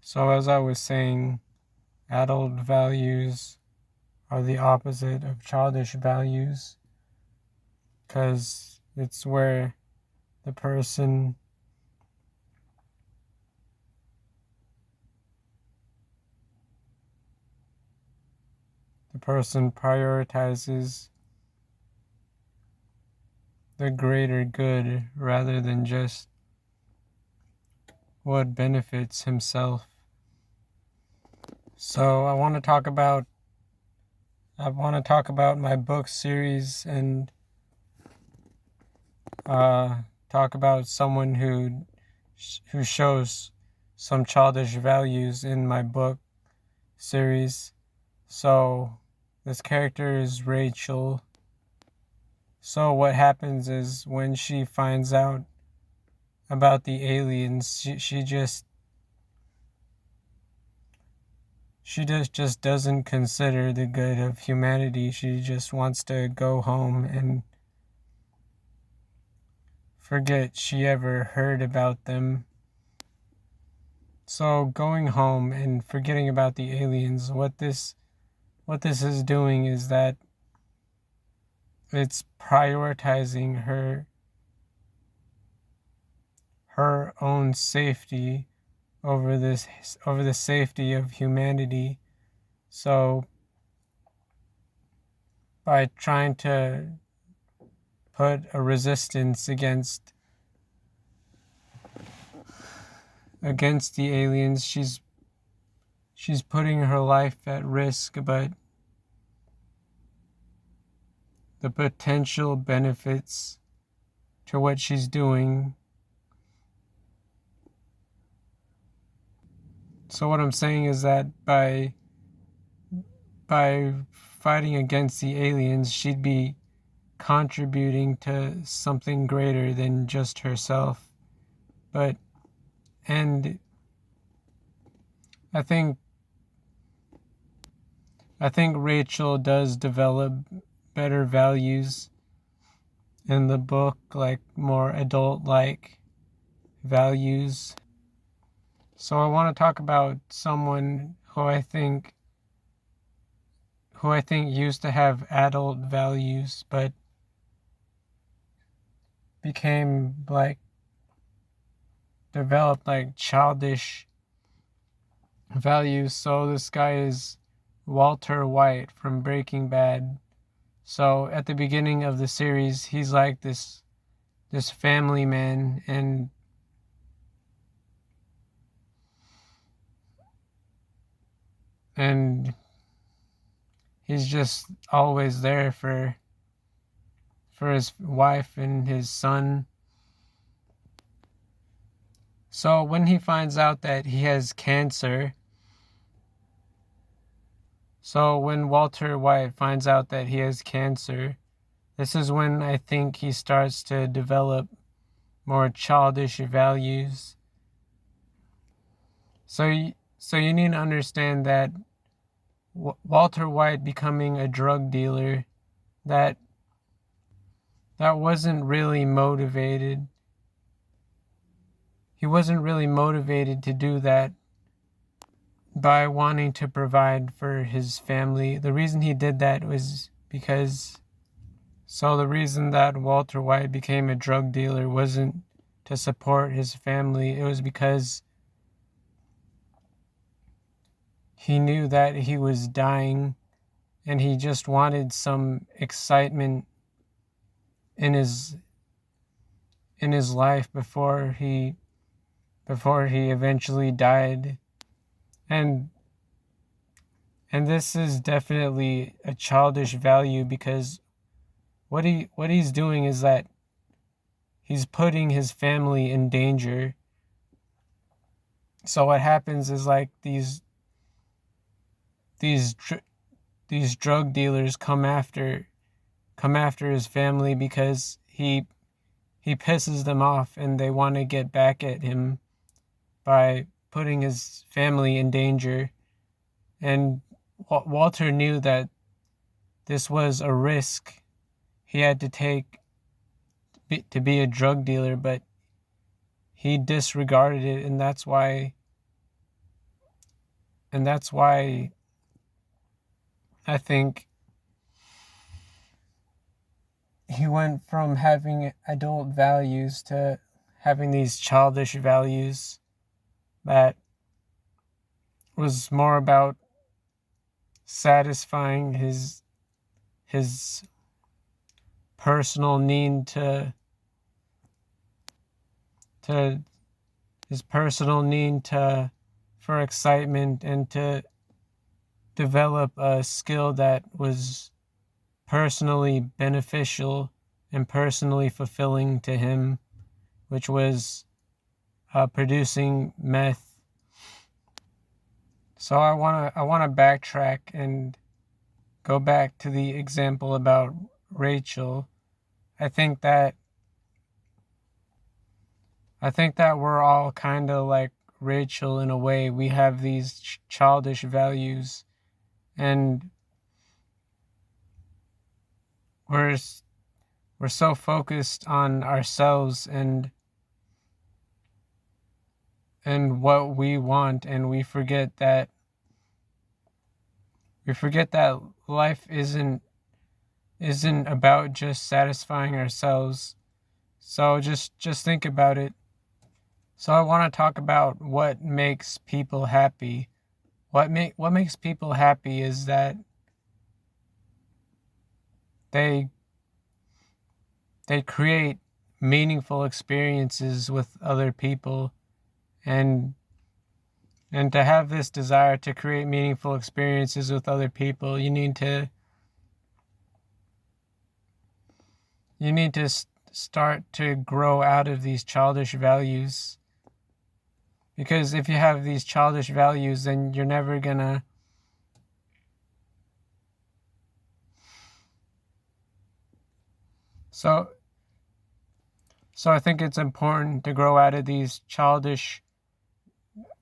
So, as I was saying, adult values are the opposite of childish values because it's where the person prioritizes the greater good rather than just what benefits himself. So, I want to talk about my book series and talk about someone who shows some childish values in my book series. So this character is Rachel. So what happens is when she finds out about the aliens, she just doesn't consider the good of humanity. She just wants to go home and forget she ever heard about them. So going home and forgetting about the aliens, what this is doing is that it's prioritizing her own safety over the safety of humanity. So by trying to put a resistance against the aliens, she's putting her life at risk, but the potential benefits to what she's doing. So what I'm saying is that by fighting against the aliens, she'd be contributing to something greater than just herself. And I think Rachel does develop better values in the book, like more adult-like values. So I want to talk about someone who I think used to have adult values, but became developed childish values. So this guy is Walter White from Breaking Bad. So at the beginning of the series, he's like this family man, and he's just always there for his wife and his son. So when he finds out that he has cancer, so when Walter White finds out that he has cancer, this is when I think he starts to develop more childish values. So you need to understand that Walter White becoming a drug dealer, that wasn't really motivated. He wasn't really motivated to do that by wanting to provide for his family. The reason he did that was because... So the reason that Walter White became a drug dealer wasn't to support his family. It was because he knew that he was dying and he just wanted some excitement in his life before he eventually died. And this is definitely a childish value, because what he's doing is that he's putting his family in danger. So what happens is these drug dealers come after his family because he pisses them off, and they want to get back at him by putting his family in danger. And Walter knew that this was a risk he had to take to be a drug dealer, but he disregarded it, and that's why that's why I think he went from having adult values to having these childish values that was more about satisfying his personal need to his personal need to for excitement and to develop a skill that was personally beneficial and personally fulfilling to him, which was producing meth. So I wanna backtrack and go back to the example about Rachel. I think that we're all kind of like Rachel in a way. We have these childish values, and we're so focused on ourselves and what we want, and we forget that life isn't about just satisfying ourselves. So just think about it. So I want to talk about what makes people happy. What makes people happy is that they create meaningful experiences with other people, and to have this desire to create meaningful experiences with other people, you need to start to grow out of these childish values. Because if you have these childish values, then you're never gonna so I think it's important to grow out of these childish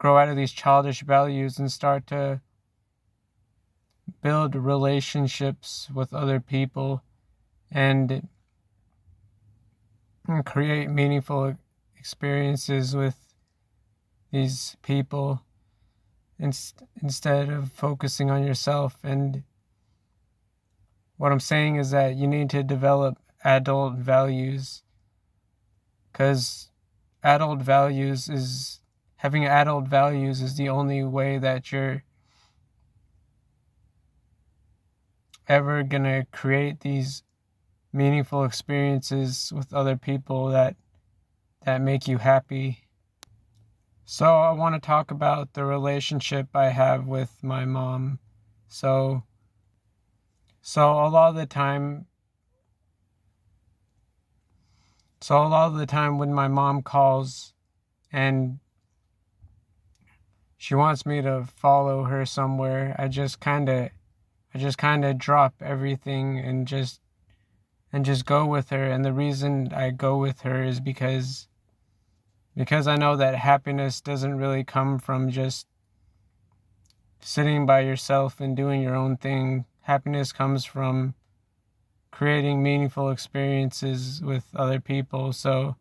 values and start to build relationships with other people and create meaningful experiences with these people instead of focusing on yourself. And what I'm saying is that you need to develop adult values, because having adult values is the only way that you're ever gonna create these meaningful experiences with other people that make you happy. So I want to talk about the relationship I have with my mom. So a lot of the time when my mom calls and she wants me to follow her somewhere, I just kind of drop everything and just go with her. And the reason I go with her is because I know that happiness doesn't really come from just sitting by yourself and doing your own thing. Happiness comes from creating meaningful experiences with other people. So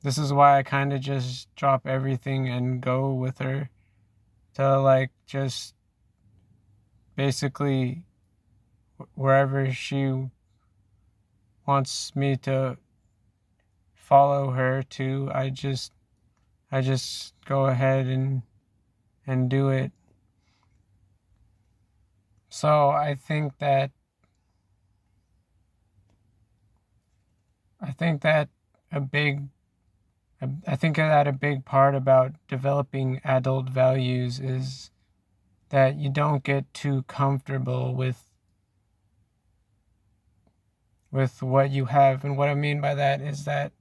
this is why I kind of just drop everything and go with her to just basically wherever she wants me to follow her to. I just go ahead and do it. So I think that a big part about developing adult values is that you don't get too comfortable with what you have. And what I mean by that is that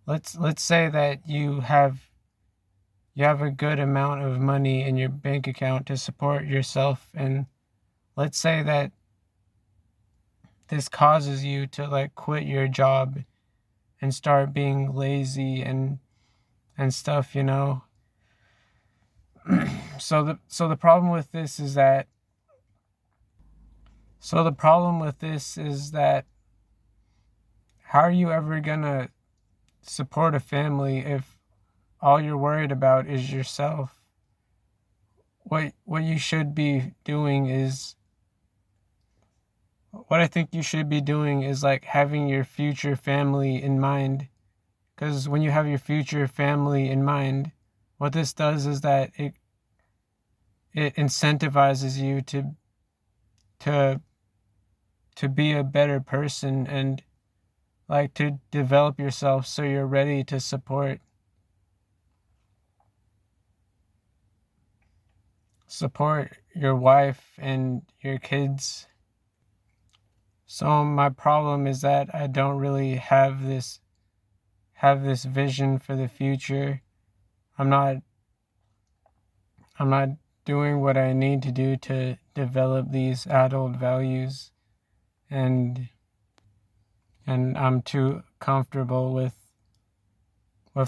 let's say that you have a good amount of money in your bank account to support yourself, and let's say that this causes you to quit your job and start being lazy and stuff, So the problem with this is that how are you ever gonna support a family all you're worried about is yourself. What you should be doing is what I think you should be doing is like having your future family in mind. Because when you have your future family in mind, what this does is that it incentivizes you to to be a better person and like to develop yourself so you're ready to support your wife and your kids. So my problem is that I don't really have this vision for the future. I'm not I'm not doing what I need to do to develop these adult values, and I'm too comfortable with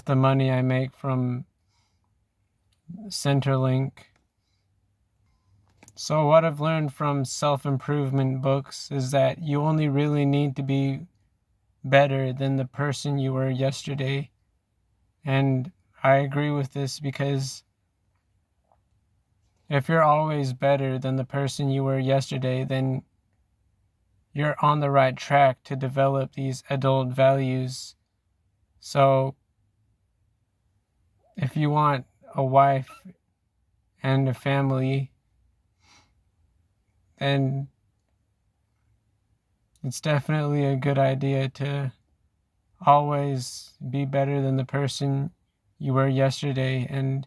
the money I make from Centerlink. So what I've learned from self-improvement books is that you only really need to be better than the person you were yesterday. And I agree with this because if you're always better than the person you were yesterday, then you're on the right track to develop these adult values. So if you want a wife and a family, then it's definitely a good idea to always be better than the person you were yesterday. And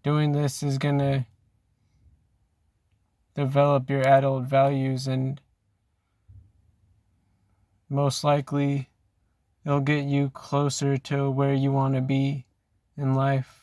doing this is going to develop your adult values, and most likely it'll get you closer to where you want to be in life.